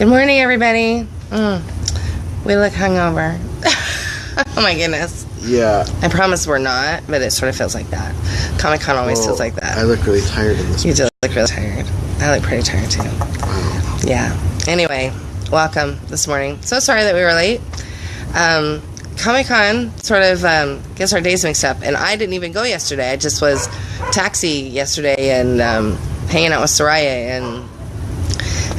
Good morning, everybody. We look hungover. Oh my goodness. Yeah. I promise we're not, but it sort of feels like that. Comic-Con always feels like that. I look really tired in this. You do look really tired. I look pretty tired too. Wow. Yeah. Anyway, welcome this morning. So sorry that we were late. Comic-Con sort of gets our days mixed up, and I didn't even go yesterday. I just was taxi yesterday and hanging out with Soraya,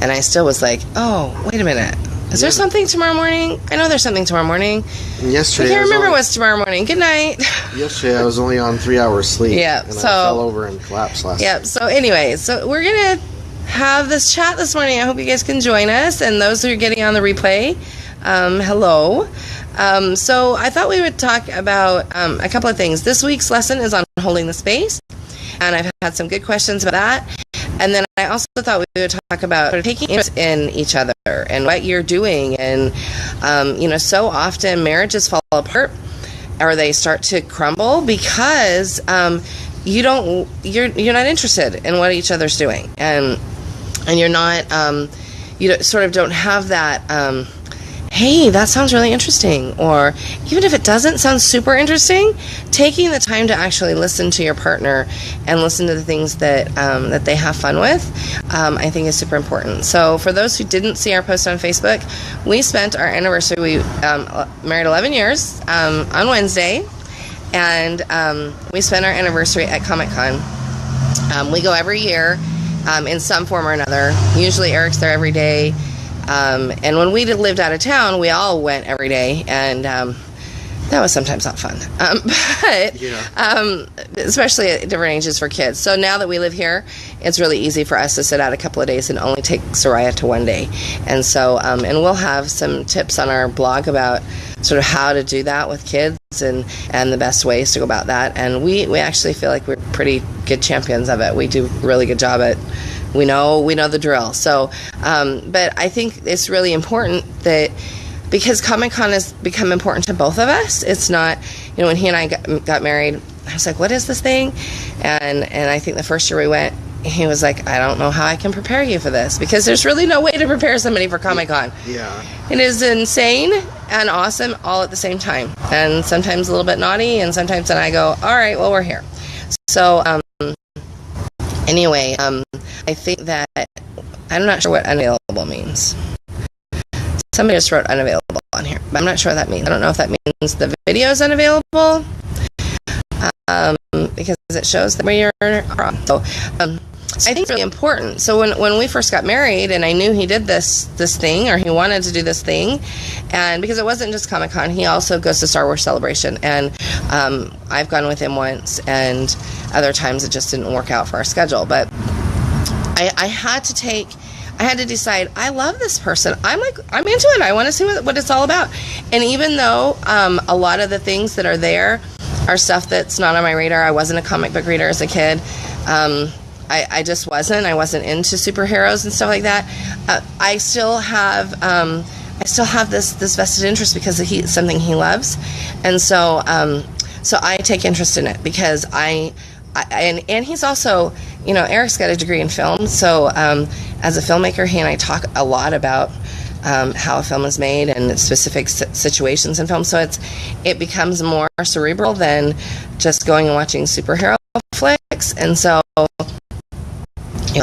and I still was like, oh, wait a minute. Is there something tomorrow morning? I know there's something tomorrow morning. Yesterday, I can't remember what's tomorrow morning. Good night. Yesterday, I was only on 3 hours sleep. Yeah, and so I fell over and collapsed last night. So anyway, so we're going to have this chat this morning. I hope you guys can join us, and those who are getting on the replay, hello. So I thought we would talk about a couple of things. This week's lesson is on holding the space, and I've had some good questions about that. And then I also thought we would talk about sort of taking interest in each other and what you're doing. And, so often marriages fall apart or they start to crumble because you're not interested in what each other's doing. And you're not, sort of don't have that, hey, that sounds really interesting. Or even if it doesn't sound super interesting, taking the time to actually listen to your partner and listen to the things that that they have fun with, I think is super important. So for those who didn't see our post on Facebook, we spent our anniversary, we married 11 years on Wednesday, and we spent our anniversary at Comic-Con. We go every year in some form or another. Usually Eric's there every day. And when we lived out of town, we all went every day, and that was sometimes not fun. Especially at different ages for kids. So now that we live here, it's really easy for us to sit out a couple of days and only take Soraya to one day. And so, and we'll have some tips on our blog about sort of how to do that with kids and the best ways to go about that. And we actually feel like we're pretty good champions of it. We do a really good job at We know the drill. So, but I think it's really important that because Comic-Con has become important to both of us. It's not, when he and I got married, I was like, what is this thing? And I think the first year we went, he was like, I don't know how I can prepare you for this, because there's really no way to prepare somebody for Comic-Con. Yeah. It is insane and awesome all at the same time. And sometimes a little bit naughty, and sometimes then I go, all right, well, we're here. So, anyway, I think that I'm not sure what unavailable means. Somebody just wrote unavailable on here, but I'm not sure what that means. I don't know if that means the video is unavailable, because it shows that you're on. So I think it's really important. So when we first got married, and I knew he did this thing, or he wanted to do this thing, and because it wasn't just Comic-Con, he also goes to Star Wars Celebration, and I've gone with him once, and other times it just didn't work out for our schedule. But I had to decide, I love this person. I'm into it. I want to see what it's all about. And even though a lot of the things that are there are stuff that's not on my radar, I wasn't a comic book reader as a kid. I just wasn't. I wasn't into superheroes and stuff like that. I still have this vested interest because it's something he loves, and so I take interest in it because and he's also, Eric's got a degree in film, so as a filmmaker, he and I talk a lot about how a film is made and specific situations in film, so it becomes more cerebral than just going and watching superhero flicks, and so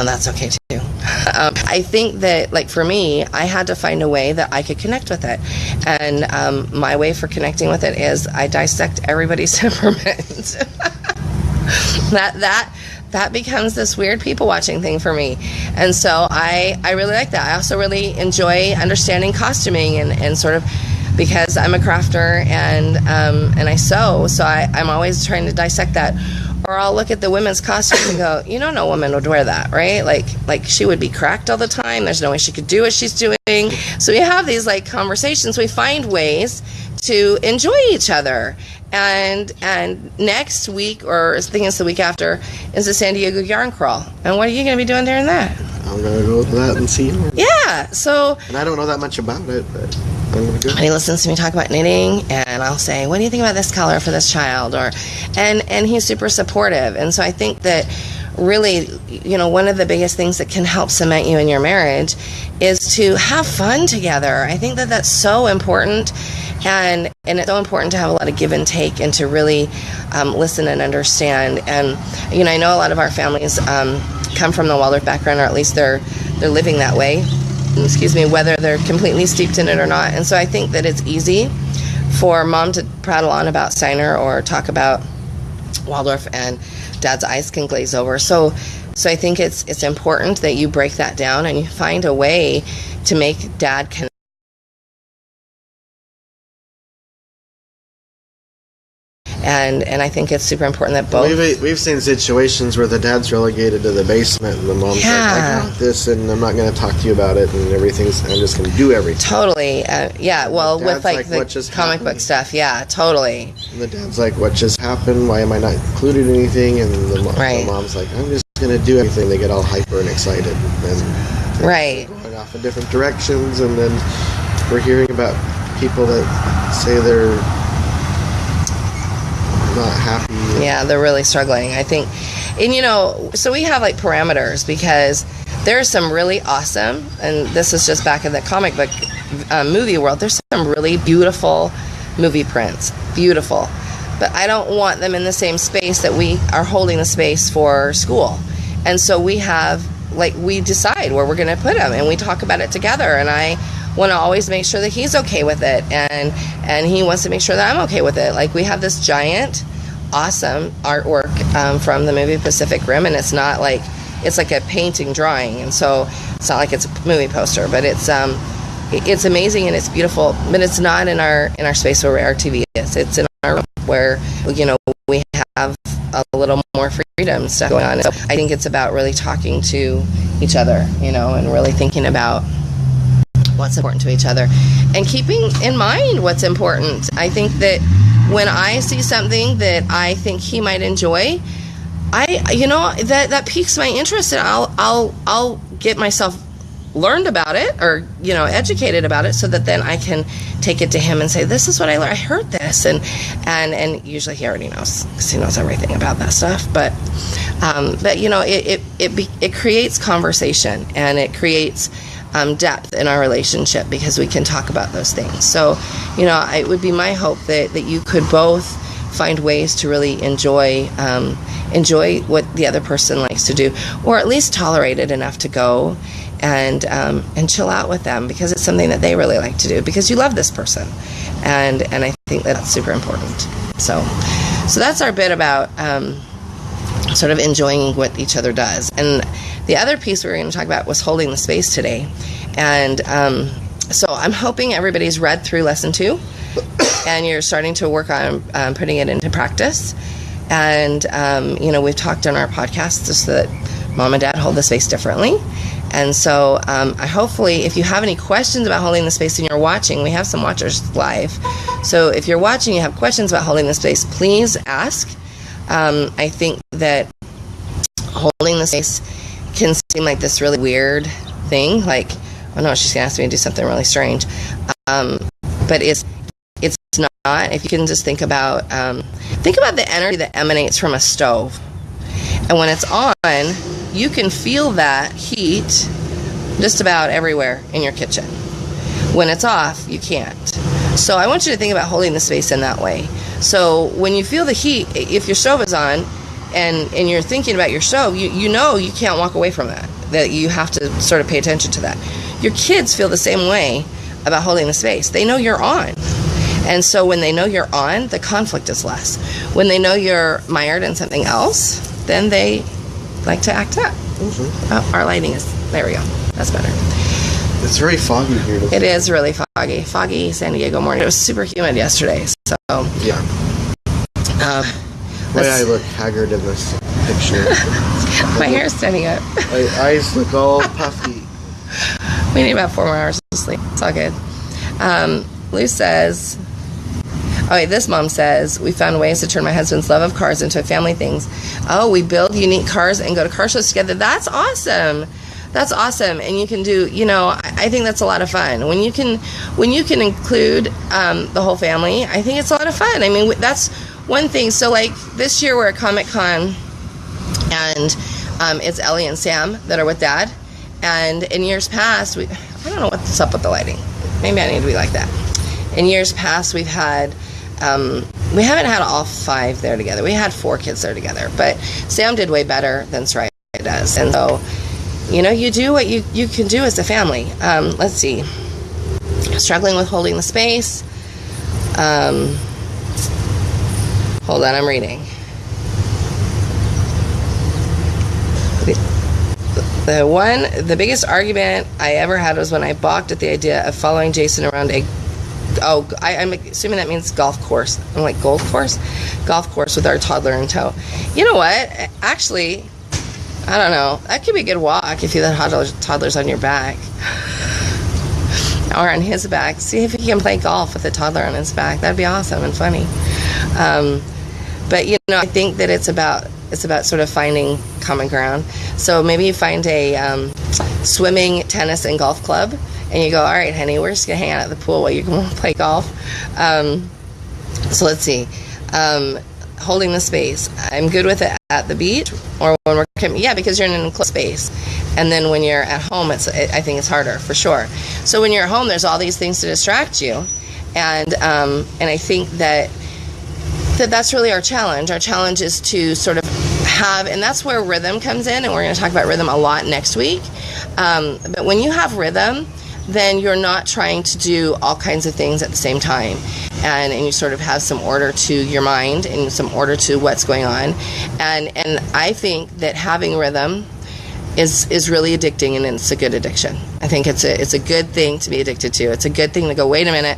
that's okay too. I think that, like, for me, I had to find a way that I could connect with it, and my way for connecting with it is I dissect everybody's temperament. That becomes this weird people watching thing for me, and so I really like that. I also really enjoy understanding costuming and sort of, because I'm a crafter and I sew, so I'm always trying to dissect that. Or I'll look at the women's costumes and go, no woman would wear that, right? Like she would be cracked all the time. There's no way she could do what she's doing. So we have these conversations. We find ways to enjoy each other. And next week, or I think it's the week after, is the San Diego Yarn Crawl. And what are you going to be doing during that? I'm going to go to that and see him. Yeah, so... And I don't know that much about it, but I'm going to go. And he listens to me talk about knitting, and I'll say, what do you think about this color for this child? And he's super supportive. And so I think that really, one of the biggest things that can help cement you in your marriage is to have fun together. I think that that's so important, and it's so important to have a lot of give and take, and to really listen and understand. And I know a lot of our families come from the Waldorf background, or at least they're living that way. Excuse me, whether they're completely steeped in it or not. And so I think that it's easy for mom to prattle on about Steiner or talk about Waldorf, and dad's eyes can glaze over. So I think it's important that you break that down and you find a way to make dad connect. And I think it's super important that both... We've seen situations where the dad's relegated to the basement and the mom's like, I got this and I'm not going to talk to you about it, and I'm just going to do everything. Totally. Well, with like the comic book stuff, yeah, totally. And the dad's like, what just happened? Why am I not included in anything? And the mom's like, I'm just going to do everything. They get all hyper and excited. And going off in different directions, and then we're hearing about people that say they're not happy. Yeah, they're really struggling, I think. And so we have like parameters, because there's some really awesome, and this is just back in the comic book movie world, there's some really beautiful movie prints, beautiful, but I don't want them in the same space that we are holding the space for school. And so we decide where we're going to put them, and we talk about it together, and I want to always make sure that he's okay with it, and he wants to make sure that I'm okay with it. Like, we have this giant, awesome artwork from the movie Pacific Rim, and it's like a painting drawing, and so it's not like it's a movie poster, but it's amazing and it's beautiful, but it's not in our space where our TV is. It's in our room where we have a little more freedom stuff going on. So I think it's about really talking to each other, and really thinking about what's important to each other and keeping in mind what's important. I think that when I see something that I think he might enjoy, that piques my interest, and I'll get myself learned about it, or educated about it, so that then I can take it to him and say, this is what I learned. I heard this, and usually he already knows, because he knows everything about that stuff. But it creates conversation, and it creates depth in our relationship, because we can talk about those things. So it would be my hope that you could both find ways to really enjoy what the other person likes to do, or at least tolerate it enough to go and chill out with them, because it's something that they really like to do, because you love this person, and I think that's super important. So that's our bit about sort of enjoying what each other does. And the other piece we were going to talk about was holding the space today. And so I'm hoping everybody's read through lesson 2 and you're starting to work on putting it into practice. And we've talked on our podcast just that mom and dad hold the space differently. And so I hopefully, if you have any questions about holding the space and you're watching, we have some watchers live. So if you're watching, you have questions about holding the space, please ask. I think that holding the space can seem like this really weird thing, like, oh no, she's gonna ask me to do something really strange, but it's not. If you can just think about the energy that emanates from a stove, and when it's on, you can feel that heat just about everywhere in your kitchen. When it's off, you can't. So I want you to think about holding the space in that way. So when you feel the heat, if your stove is on and you're thinking about your stove, you know you can't walk away from that you have to sort of pay attention to that. Your kids feel the same way about holding the space. They know you're on. And so when they know you're on, the conflict is less. When they know you're mired in something else, then they like to act up. Mm-hmm. Oh, our lighting is, there we go. That's better. It's very foggy here. It is really foggy. Foggy San Diego morning. It was super humid yesterday. So yeah. Why I look haggard in this picture. My hair's standing up. My eyes look all puffy. We need about 4 more hours of sleep. It's all good. Lou says, this mom says, we found ways to turn my husband's love of cars into family things. Oh, we build unique cars and go to car shows together. That's awesome. That's awesome. And you can do, I think that's a lot of fun. When you can include the whole family, I think it's a lot of fun. I mean, that's one thing. So like this year we're at Comic-Con, and It's Ellie and Sam that are with Dad. And in years past, I don't know what's up with the lighting. Maybe I need to be like that. In years past, we've had, we haven't had all 5 there together. We had 4 kids there together. But Sam did way better than Soraya does. And so, you know, you do what you can do as a family. Let's see. Struggling with holding the space. Hold on, I'm reading. The biggest argument I ever had was when I balked at the idea of following Jason around I'm assuming that means golf course. I'm like, golf course with our toddler in tow. You know what? Actually, I don't know. That could be a good walk if you have toddler's on your back. Or on his back. See if he can play golf with a toddler on his back. That'd be awesome and funny. But you know, I think that it's about sort of finding common ground. So maybe you find a swimming, tennis, and golf club, and you go, all right, honey, we're just gonna hang out at the pool while you can play golf. So let's see. Holding the space. I'm good with it at the beach or when we're because you're in an enclosed space. And then when you're at home, I think it's harder for sure. So when you're at home, there's all these things to distract you, and I think that's really our challenge. Our challenge is to sort of have, and that's where rhythm comes in, and we're going to talk about rhythm a lot next week. But when you have rhythm, then you're not trying to do all kinds of things at the same time, and you sort of have some order to your mind and some order to what's going on. And I think that having rhythm is really addicting, and it's a good addiction. I think it's a good thing to be addicted to. It's a good thing to go, wait a minute,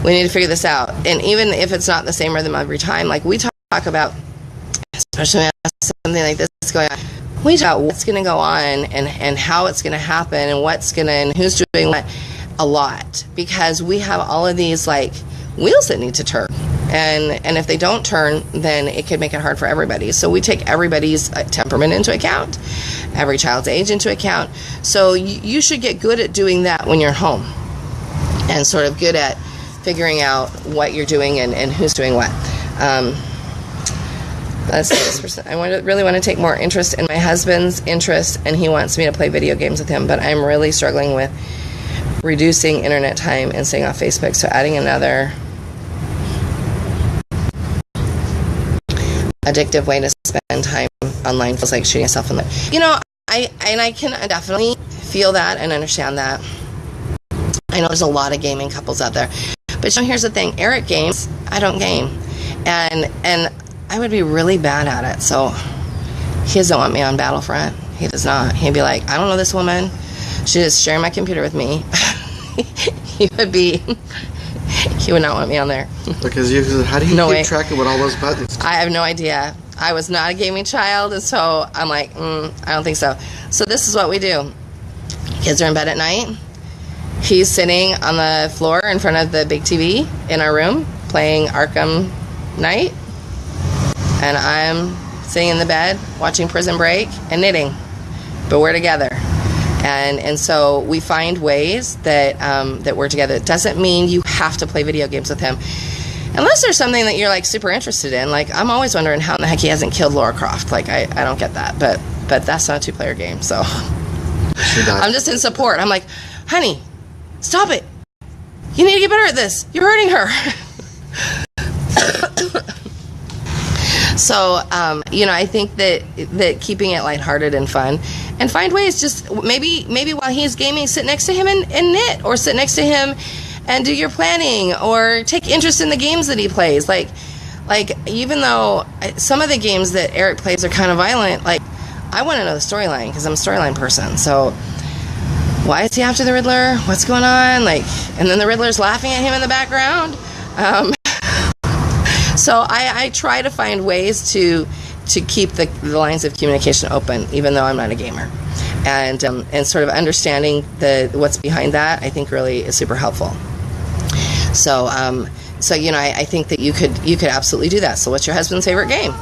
we need to figure this out. And even if it's not the same rhythm every time, like we talk about, especially when something like this is going on, we talk about what's going to go on and how it's going to happen and who's doing what a lot, because we have all of these like wheels that need to turn. And if they don't turn, then it could make it hard for everybody. So we take everybody's temperament into account, every child's age into account. So you should get good at doing that when you're home, and sort of good at figuring out what you're doing and who's doing what. Let's see this person. I really want to take more interest in my husband's interest, and he wants me to play video games with him, but I'm really struggling with reducing internet time and staying off Facebook. So adding another addictive way to spend time online feels like shooting yourself in the... You know, I can definitely feel that and understand that. I know there's a lot of gaming couples out there. But you know, here's the thing. Eric games. I don't game. And I would be really bad at it. So he doesn't want me on Battlefront. He does not. He'd be like, I don't know this woman. She's just sharing my computer with me. He would not want me on there. Because how do you keep track of what all those buttons do? I have no idea. I was not a gaming child, and so I'm like, I don't think so. So this is what we do. Kids are in bed at night. He's sitting on the floor in front of the big TV in our room playing Arkham Knight, and I'm sitting in the bed watching Prison Break and knitting, but we're together. And so we find ways that we're together. It doesn't mean you have to play video games with him, unless there's something that you're like super interested in. Like I'm always wondering how in the heck he hasn't killed Lara Croft. Like I don't get that, but that's not a 2-player game. So I'm just in support. I'm like, honey, stop it. You need to get better at this. You're hurting her. So, you know, I think that keeping it lighthearted and fun, and find ways, just maybe while he's gaming, sit next to him and knit, or sit next to him and do your planning, or take interest in the games that he plays. Like even though some of the games that Eric plays are kind of violent, like I want to know the storyline because I'm a storyline person. So why is he after the Riddler? What's going on? Like, and then the Riddler's laughing at him in the background. So I try to find ways to keep the lines of communication open, even though I'm not a gamer, and sort of understanding what's behind that, I think really is super helpful. So you know, I think that you could absolutely do that. So what's your husband's favorite game?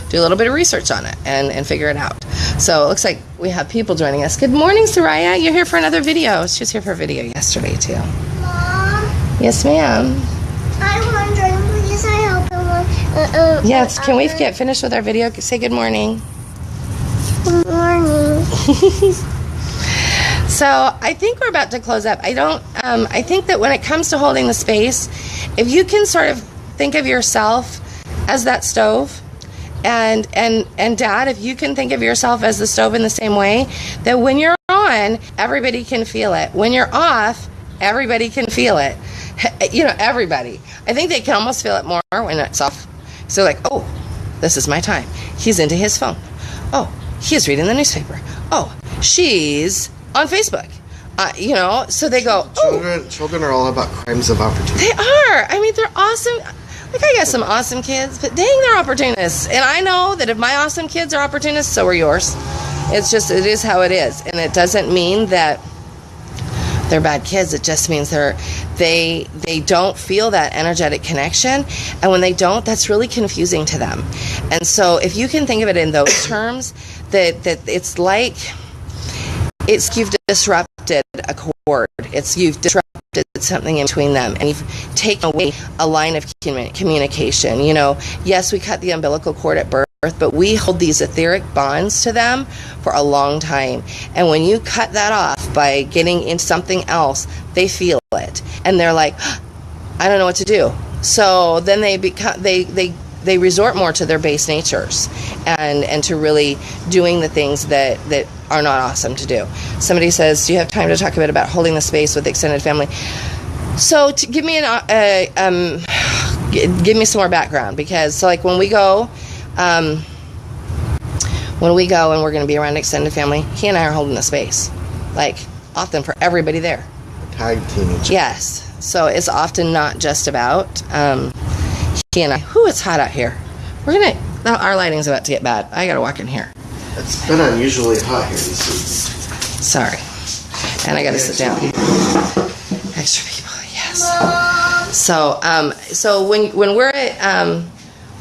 Do a little bit of research on it and figure it out. So it looks like we have people joining us. Good morning, Soraya. You're here for another video. She was here for a video yesterday too. Mom. Yes, ma'am. I'm wondering, please, I hope yes, can we get finished with our video? Say good morning. Good morning. So I think we're about to close up. I think that when it comes to holding the space, if you can sort of think of yourself as that stove, and Dad, if you can think of yourself as the stove in the same way, that when you're on, everybody can feel it. When you're off, everybody can feel it. You know, everybody. I think they can almost feel it more when it's off. So like, oh, this is my time. He's into his phone. Oh, he's reading the newspaper. Oh, she's on Facebook. You know, so they go, oh. Children are all about crimes of opportunity. They are. I mean, they're awesome. Like, I got some awesome kids, but dang, they're opportunists. And I know that if my awesome kids are opportunists, so are yours. It's just, it is how it is. And it doesn't mean that they're bad kids. It just means they don't feel that energetic connection. And when they don't, that's really confusing to them. And so if you can think of it in those terms, that it's like, it's you've disrupted a cord. You've disrupted something in between them, and you've taken away a line of communication. You know, yes, we cut the umbilical cord at birth, but we hold these etheric bonds to them for a long time. And when you cut that off by getting into something else, they feel it, and they're like, I don't know what to do. So then they become they resort more to their base natures and to really doing the things that are not awesome to do. Somebody says, do you have time to talk a bit about holding the space with extended family? So give me give me some more background, because so like when we go and we're going to be around extended family, he and I are holding the space, like often for everybody there. Tag team each other. Yes. So it's often not just about he and I. Whew, it's hot out here. Our lighting's about to get bad. I gotta walk in here. It's been unusually hot here. Sorry. And I gotta sit down. Extra people, yes. So when we're at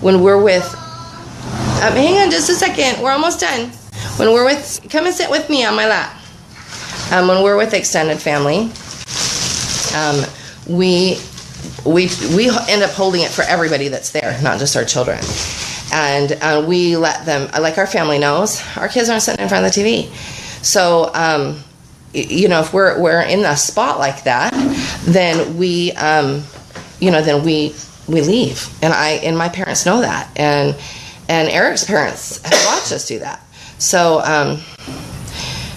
when we're with hang on just a second, we're almost done. When we're with, come and sit with me on my lap. When we're with extended family, we end up holding it for everybody that's there, not just our children. And we let them, like our family knows, our kids aren't sitting in front of the TV. So, you know, if we're in a spot like that, then we, you know, then we leave. And my parents know that. And Eric's parents have watched us do that. So,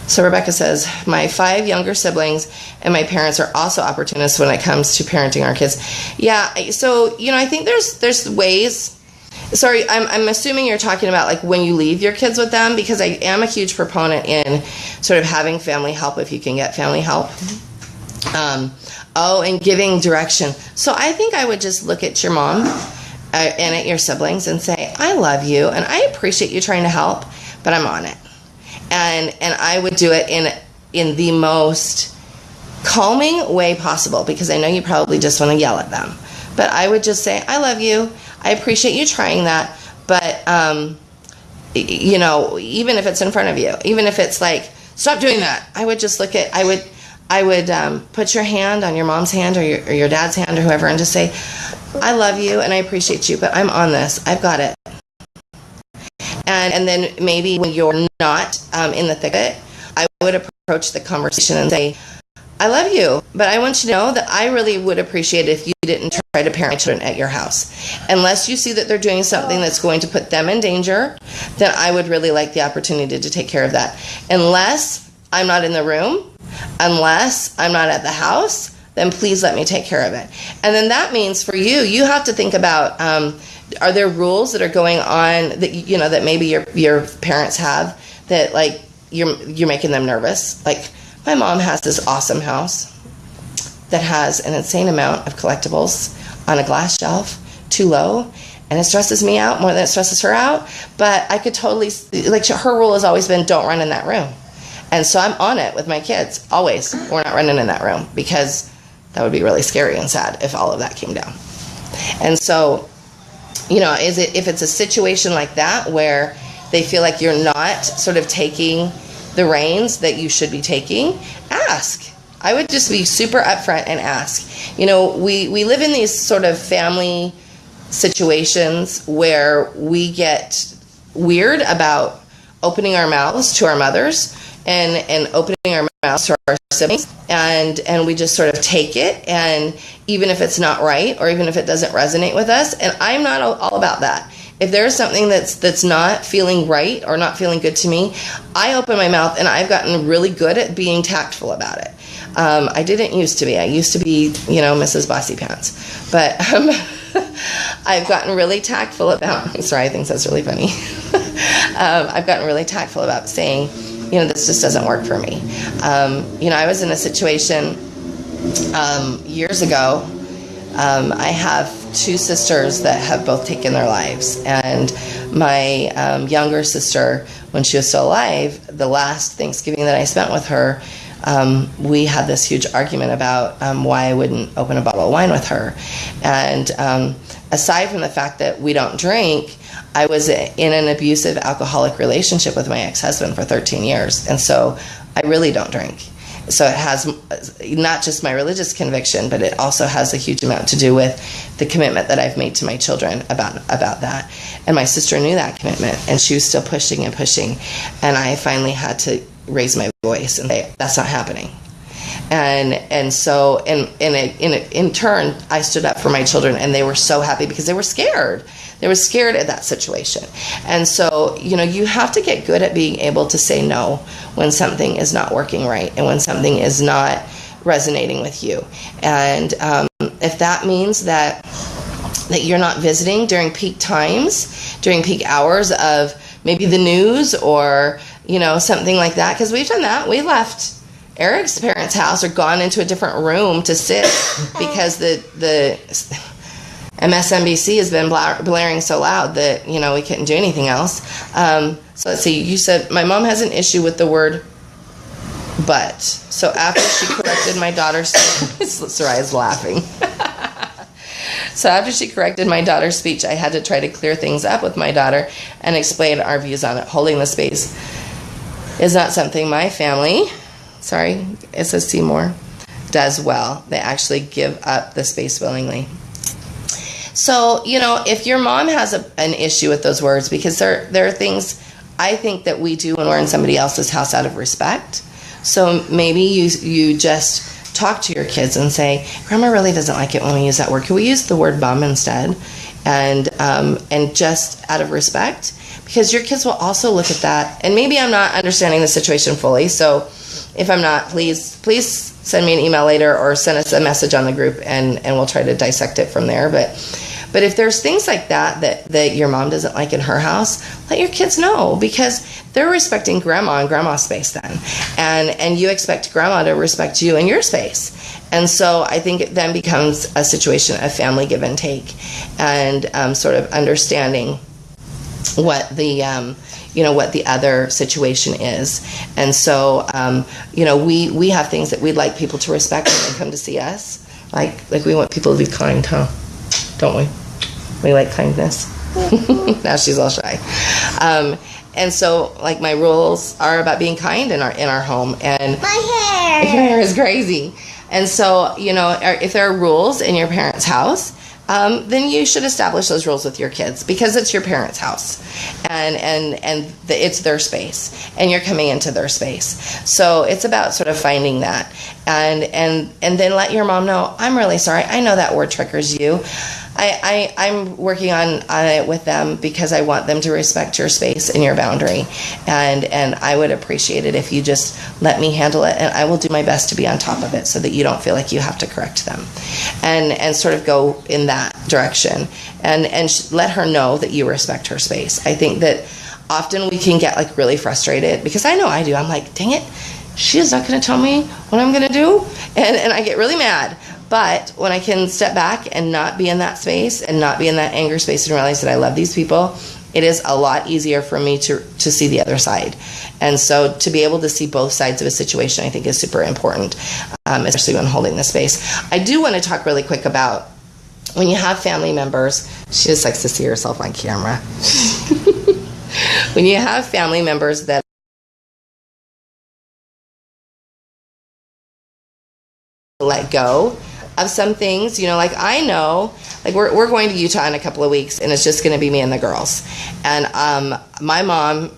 so Rebecca says, my 5 younger siblings and my parents are also opportunists when it comes to parenting our kids. Yeah, so, you know, I think there's ways. Sorry, I'm assuming you're talking about like when you leave your kids with them, because I am a huge proponent in sort of having family help if you can get family help. And giving direction. So I think I would just look at your mom and at your siblings and say, I love you and I appreciate you trying to help, but I'm on it. And I would do it in the most calming way possible, because I know you probably just want to yell at them. But I would just say, I love you. I appreciate you trying that. But, you know, even if it's in front of you, even if it's like, stop doing that, I would just look at, I would put your hand on your mom's hand or your dad's hand or whoever and just say, I love you and I appreciate you, but I'm on this. I've got it. And then maybe when you're not in the thick of it, I would approach the conversation and say, I love you, but I want you to know that I really would appreciate it if you didn't try to parent children at your house. Unless you see that they're doing something that's going to put them in danger, then I would really like the opportunity to take care of that. Unless I'm not in the room, unless I'm not at the house, then please let me take care of it. And then that means for you, you have to think about, are there rules that are going on that, you know, that maybe your parents have that like you're making them nervous? Like, my mom has this awesome house that has an insane amount of collectibles on a glass shelf, too low, and it stresses me out more than it stresses her out. But I could totally, like, her rule has always been, don't run in that room. And so I'm on it with my kids, always. We're not running in that room, because that would be really scary and sad if all of that came down. And so, you know, if it's a situation like that where they feel like you're not sort of taking the reins that you should be taking, ask. I would just be super upfront and ask. You know, we live in these sort of family situations where we get weird about, opening our mouths to our mothers and opening our mouths to our siblings, and we just sort of take it, and even if it's not right or even if it doesn't resonate with us, and I'm not all about that. If there's something that's not feeling right or not feeling good to me, I open my mouth, and I've gotten really good at being tactful about it. I didn't used to be. I used to be, Mrs. Bossy Pants. But I've gotten really tactful about, sorry, I think that's really funny. I've gotten really tactful about saying, this just doesn't work for me. I was in a situation years ago. I have two sisters that have both taken their lives, and my younger sister, when she was still alive, the last Thanksgiving that I spent with her, we had this huge argument about why I wouldn't open a bottle of wine with her. And aside from the fact that we don't drink, I was in an abusive alcoholic relationship with my ex-husband for 13 years, and so I really don't drink. So it has not just my religious conviction, but it also has a huge amount to do with the commitment that I've made to my children about that. And my sister knew that commitment, and she was still pushing and pushing. And I finally had to raise my voice and say, that's not happening. And so in turn, I stood up for my children, and they were so happy because they were scared. They were scared of that situation. And so, you have to get good at being able to say no when something is not working right and when something is not resonating with you. And if that means that you're not visiting during peak times, during peak hours of maybe the news or, something like that, because we've done that. We left Eric's parents' house or gone into a different room to sit because the MSNBC has been blaring so loud that, we couldn't do anything else. So let's see, you said, my mom has an issue with the word but. So after she corrected my daughter's, Soraya's laughing. So after she corrected my daughter's speech, I had to try to clear things up with my daughter and explain our views on it. Holding the space is not something my family, it says Seymour, does well. They actually give up the space willingly. So, if your mom has an issue with those words, because there are things I think that we do when we're in somebody else's house out of respect. So maybe you just talk to your kids and say, Grandma really doesn't like it when we use that word. Can we use the word bum instead? And just out of respect, because your kids will also look at that. And maybe I'm not understanding the situation fully. So if I'm not, please send me an email later or send us a message on the group, and we'll try to dissect it from there. But if there's things like that your mom doesn't like in her house, let your kids know, because they're respecting grandma and grandma's space then. And you expect grandma to respect you and your space. And so I think it then becomes a situation of family give and take, and sort of understanding what the what the other situation is. And so we have things that we'd like people to respect when they come to see us. Like we want people to be kind, huh? Don't we? We like kindness. Now she's all shy. And so, like, my rules are about being kind in our home. And my hair. Your hair is crazy. And so, if there are rules in your parents' house, then you should establish those rules with your kids, because it's your parents' house, and it's their space, and you're coming into their space. So it's about sort of finding that, and then let your mom know, I'm really sorry. I know that word triggers you. I'm working on it with them because I want them to respect your space and your boundary, and I would appreciate it if you just let me handle it, and I will do my best to be on top of it so that you don't feel like you have to correct them, and sort of go in that direction, and let her know that you respect her space. I think that often we can get like really frustrated, because I know I do. I'm like, dang it, she is not going to tell me what I'm going to do, and I get really mad. But when I can step back and not be in that space and not be in that anger space and realize that I love these people, it is a lot easier for me to see the other side. And so to be able to see both sides of a situation, I think, is super important, especially when holding the space. I do want to talk really quick about when you have family members. She just likes to see herself on camera. When you have family members that let go of some things, like I know, like we're going to Utah in a couple of weeks, and it's just going to be me and the girls. And my mom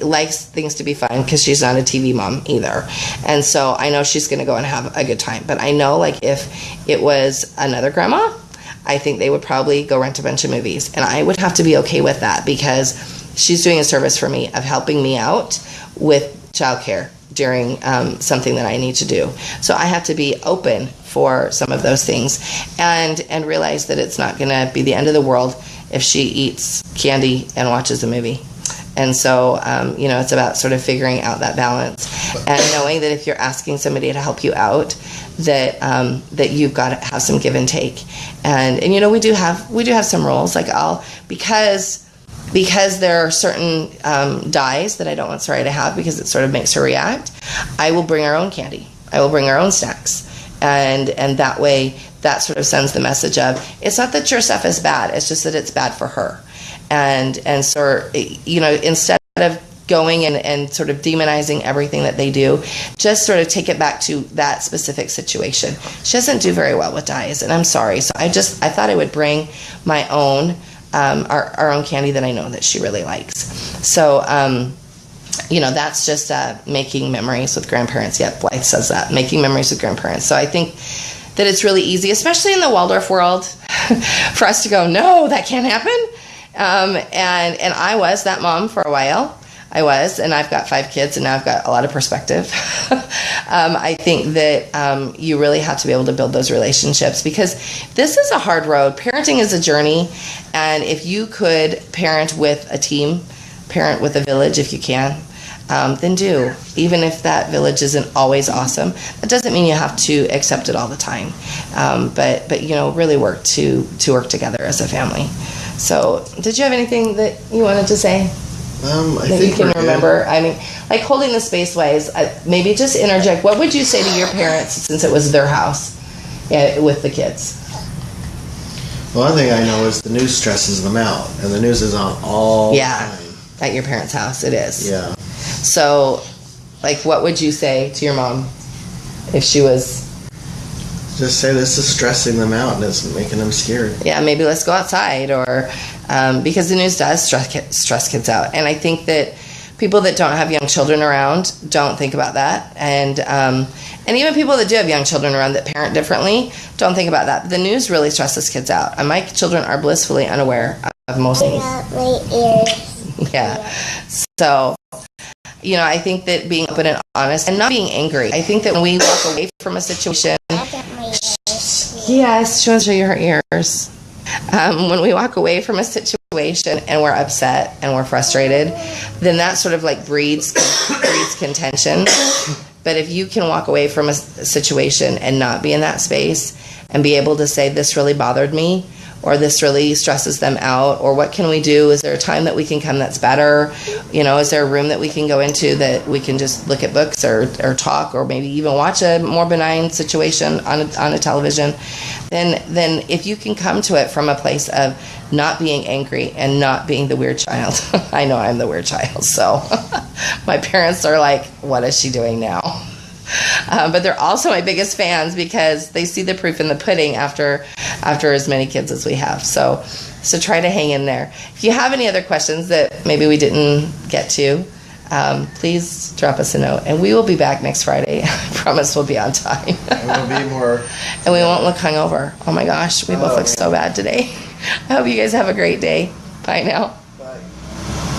likes things to be fun because she's not a TV mom either. And so I know she's going to go and have a good time. But I know, like, if it was another grandma, I think they would probably go rent a bunch of movies. And I would have to be okay with that because she's doing a service for me of helping me out with childcare during something that I need to do. So I have to be open for some of those things and realize that it's not going to be the end of the world if she eats candy and watches a movie. And so, it's about sort of figuring out that balance and knowing that if you're asking somebody to help you out, that you've got to have some give and take. And we do have some rules. Like because there are certain dyes that I don't want Soraya to have because it sort of makes her react, I will bring our own candy. I will bring our own snacks. And that way, that sort of sends the message of, it's not that your stuff is bad, it's just that it's bad for her. And so, instead of going and sort of demonizing everything that they do, just sort of take it back to that specific situation. She doesn't do very well with dyes, and I'm sorry. So I thought I would bring my own, our own candy that I know that she really likes. So, that's just making memories with grandparents. Yep, Blythe says that, making memories with grandparents. So I think that it's really easy, especially in the Waldorf world, for us to go, no, that can't happen. And I was that mom for a while. I was, and I've got 5 kids, and now I've got a lot of perspective. I think that you really have to be able to build those relationships because this is a hard road. Parenting is a journey, and if you could parent with a team, parent with a village if you can, then do. Even if that village isn't always awesome, that doesn't mean you have to accept it all the time. But really work to work together as a family. So, did you have anything that you wanted to say? I that think you can remember? I mean, like holding the space wise, maybe just interject. What would you say to your parents since it was their house with the kids? Well, one thing I know is the news stresses them out, and the news is on all the time. At your parents' house, it is. Yeah. So, like, what would you say to your mom if she was... Just say this is stressing them out and it's making them scared. Yeah, maybe let's go outside, or because the news does stress kids out. And I think that people that don't have young children around don't think about that. And even people that do have young children around that parent differently don't think about that. The news really stresses kids out. And my children are blissfully unaware of most things. Yeah. So, I think that being open and honest and not being angry. I think that when we walk away from a situation... Yes, she wants to show you her ears. When we walk away from a situation and we're upset and we're frustrated, then that sort of like breeds contention. But if you can walk away from a situation and not be in that space and be able to say, this really bothered me, or this really stresses them out, or what can we do? Is there a time that we can come that's better? Is there a room that we can go into that we can just look at books or talk, or maybe even watch a more benign situation on a television? Then if you can come to it from a place of not being angry and not being the weird child. I know I'm the weird child, so my parents are like, what is she doing now? But they're also my biggest fans because they see the proof in the pudding after as many kids as we have. So try to hang in there. If you have any other questions that maybe we didn't get to, please drop us a note. And we will be back next Friday. I promise we'll be on time. We'll be more... And we won't look hungover. Oh my gosh, we both look so bad today. I hope you guys have a great day. Bye now.